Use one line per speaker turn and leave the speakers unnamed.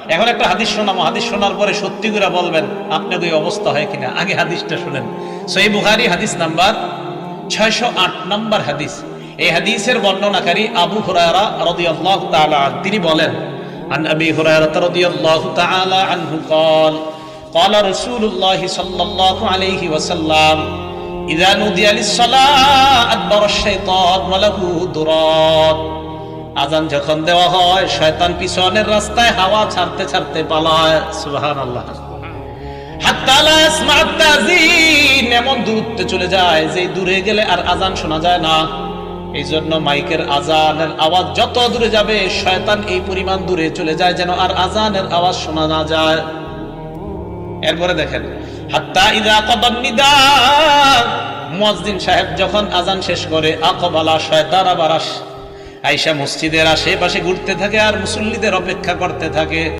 এখন একটা হাদিস শোনাবো, হাদিস শোনার পরে সত্যি করে বলবেন আপনার ওই অবস্থা হয় কিনা। আগে হাদিসটা শুনেন। সহিহ বুখারী হাদিস নাম্বার 608 নম্বর হাদিস। এই হাদিসের বর্ণনাকারী আবু হুরায়রা রাদিয়াল্লাহু তাআলা তিনি বলেন, আন আবি হুরায়রা রাদিয়াল্লাহু তাআলা আনহু قال قال رسول الله صلى الله عليه وسلم إذا نودي للصلاة أدبر الشيطان وله درات। আজান যখন দেওয়া হয় শয়তান পিছনের রাস্তায় হাওয়া ছাড়তে ছাড়তে পালায়। সুবহানাল্লাহ। হাত্তা লা ইয়াসমা'ু তাযীন, এমন দূরত্বে চলে যায় যে দূরে গেলে আর আজান শোনা যায় না। এই জন্য মাইকের আজানের আওয়াজ যত দূরে যাবে শয়তান এই পরিমাণ দূরে চলে যায় যেন আর আজানের আওয়াজ শোনা না যায়। এরপরে দেখেন, হাত্তা ইযা কাদান নিদা, মুয়াজ্জিন সাহেব যখন আজান শেষ করে আকবালা, শয়তান আবার আইসা মসজিদের আশেপাশে ঘুরতে থাকে আর মুসল্লিদের অপেক্ষা করতে থাকে।